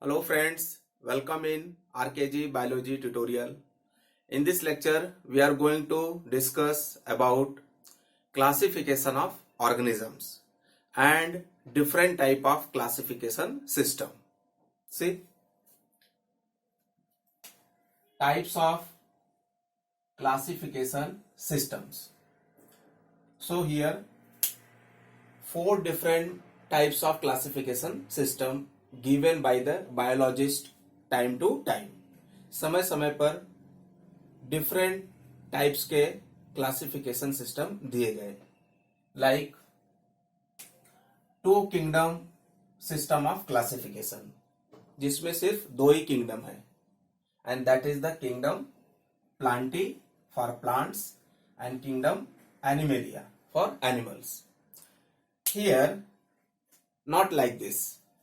Hello friends, welcome in RKG Biology tutorial. In this lecture, we are going to discuss about classification of organisms and different type of classification system. See, types of classification systems. So here, four different types of classification system given by the biologist time to time. समय समय पर different types के classification system दिए गए, like two kingdom system of classification, जिसमें सिर्फ दो ही किंगडम है, and that is the kingdom Plantae for plants and kingdom Animalia for animals. Here, not like this.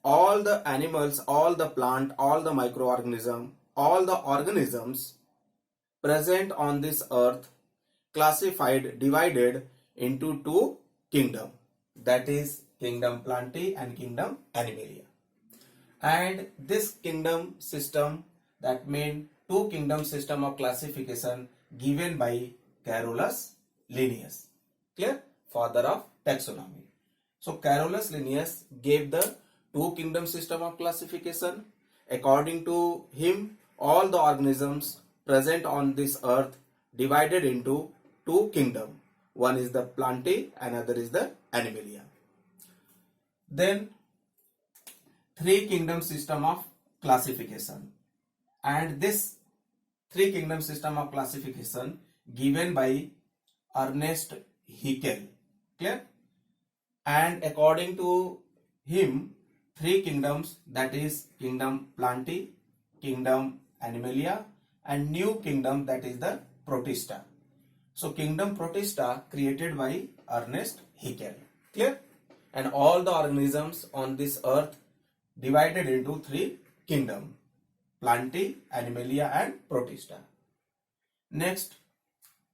All the animals, all the plant, all the microorganism, all the organisms present on this earth classified, divided into two kingdom. That is kingdom Plantae and kingdom Animalia. And this kingdom system, that means two kingdom system of classification given by Carolus Linnaeus. Clear? Father of taxonomy. So Carolus Linnaeus gave the two kingdom system of classification. According to him, all the organisms present on this earth divided into two kingdom. One is the Plantae, another is the Animalia. Then three kingdom system of classification, and this three kingdom system of classification given by Ernest Haeckel. Clear? And according to him, three kingdoms, that is kingdom Plantae, kingdom Animalia, and new kingdom, that is the Protista. So kingdom Protista created by Ernest Haeckel. Clear? And all the organisms on this earth divided into three kingdom: Plantae, Animalia, and Protista. Next,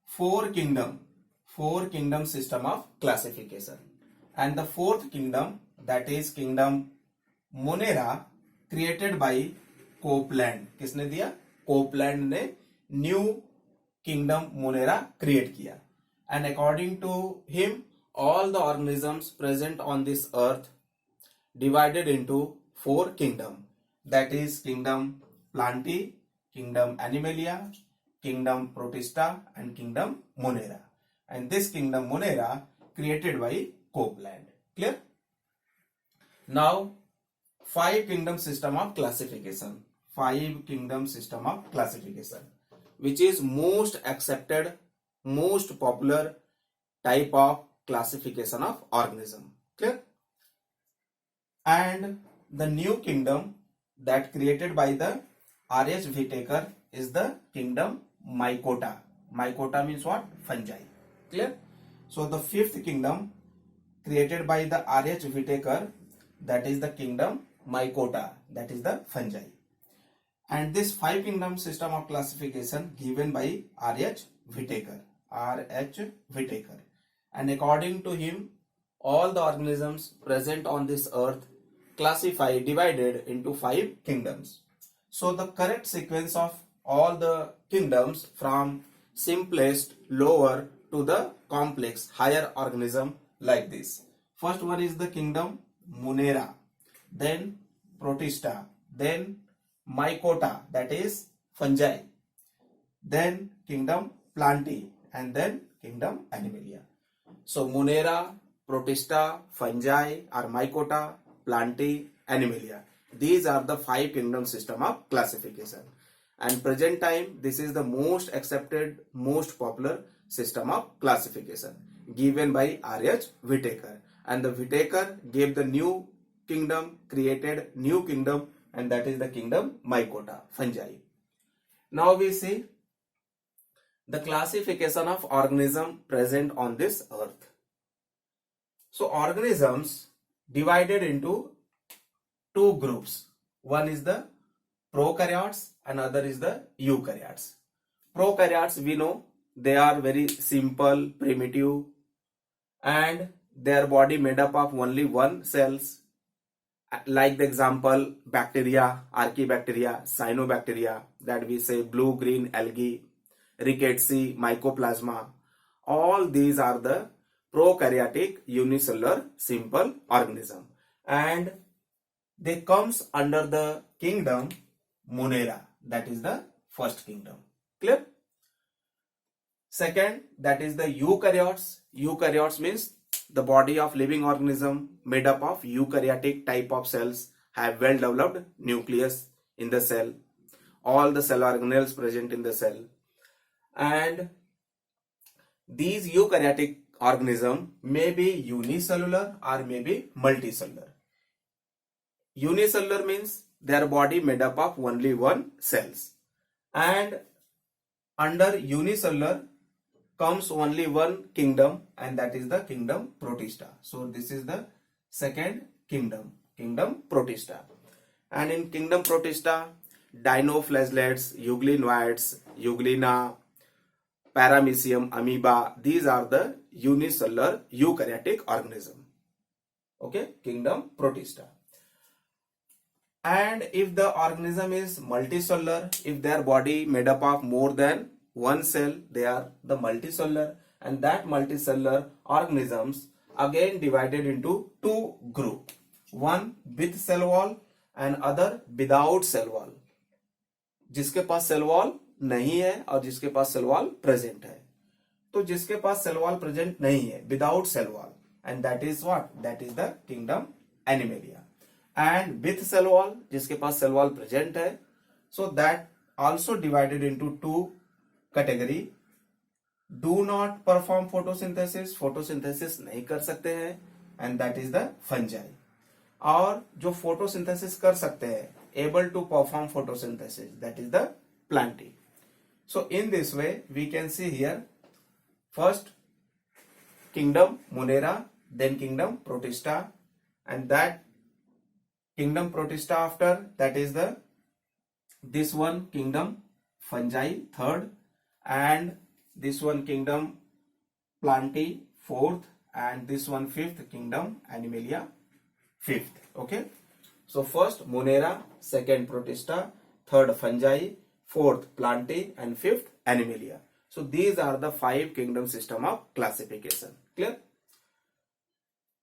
four kingdom system of classification. And the fourth kingdom, that is kingdom Monera, created by Copeland. किसने दिया? Copeland ने new kingdom Monera create किया. And according to him, all the organisms present on this earth divided into four kingdom. That is kingdom Plantae, kingdom Animalia, kingdom Protista, and kingdom Monera. And this kingdom Monera created by Copeland. Clear? Now, five kingdom system of classification. Five kingdom system of classification, which is most accepted, most popular type of classification of organism. Clear? And the new kingdom that created by the R.H. Whitaker is the kingdom Mycota. Mycota means what? Fungi. Clear? So the fifth kingdom created by the R.H. Whitaker, that is the kingdom Mycota, that is the fungi. And this five kingdom system of classification given by R.H. Whitaker. And according to him, all the organisms present on this earth classified, divided into five kingdoms. So the correct sequence of all the kingdoms from simplest, lower, to the complex, higher organism, like this. First one is the kingdom Monera, then Protista, then Mycota, that is fungi, then kingdom Plantae, and then kingdom Animalia. So Monera, Protista, fungi, or Mycota, Plantae, Animalia. These are the five kingdom system of classification. And present time, this is the most accepted, most popular system of classification given by R.H. Whitaker. And the Whitaker gave the new kingdom, created new kingdom, and that is the kingdom Mycota, fungi. Now we see the classification of organism present on this earth. So organisms divided into two groups. One is the prokaryotes, another is the eukaryotes. Prokaryotes, we know, they are very simple, primitive, and their body made up of only one cells. Like the example, bacteria, archaebacteria, cyanobacteria, that we say blue-green algae, rickettsia, mycoplasma. All these are the prokaryotic unicellular simple organism, and they comes under the kingdom Monera. That is the first kingdom. Clear? Second, that is the eukaryotes. Eukaryotes means the body of living organism made up of eukaryotic type of cells have well developed nucleus in the cell. All the cell organelles present in the cell, and these eukaryotic organism may be unicellular or may be multicellular. Unicellular means their body made up of only one cells, and under unicellular comes only one kingdom, and that is the kingdom Protista. So this is the second kingdom, kingdom Protista. And in kingdom Protista, dinoflagellates, euglenoids, euglena, paramecium, amoeba, these are the unicellular eukaryotic organism. Okay, kingdom Protista. And if the organism is multicellular, if their body made up of more than one cell, they are the multicellular, and that multicellular organisms again divided into two group, one with cell wall and other without cell wall. जिसके पास cell wall नहीं है और जिसके पास cell wall present है, तो जिसके पास सेल वॉल प्रेजेंट नहीं है, without cell wall, and that is what, that is the kingdom Animalia. And with cell wall, जिसके पास सेल वॉल प्रेजेंट है, so that also divided into two category. Do not perform photosynthesis, photosynthesis नहीं कर सकते हैं, and that is the fungi. और जो photosynthesis कर सकते हैं, able to perform photosynthesis, that is the plantae. So in this way we can see here, first kingdom Monera, then kingdom Protista, and that kingdom Protista after that is the this one kingdom fungi third, and this one kingdom Plantae fourth, and this one fifth kingdom Animalia fifth. Okay, so first Monera, second Protista, third fungi, fourth Plantae, and fifth Animalia. So these are the 5 kingdom system of classification. Clear?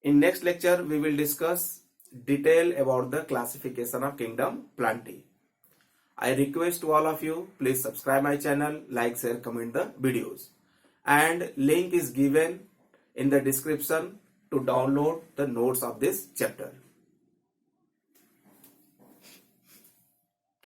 In next lecture we will discuss detail about the classification of kingdom Plantae. I request to all of you, please subscribe my channel, like, share, comment the videos, and link is given in the description to download the notes of this chapter.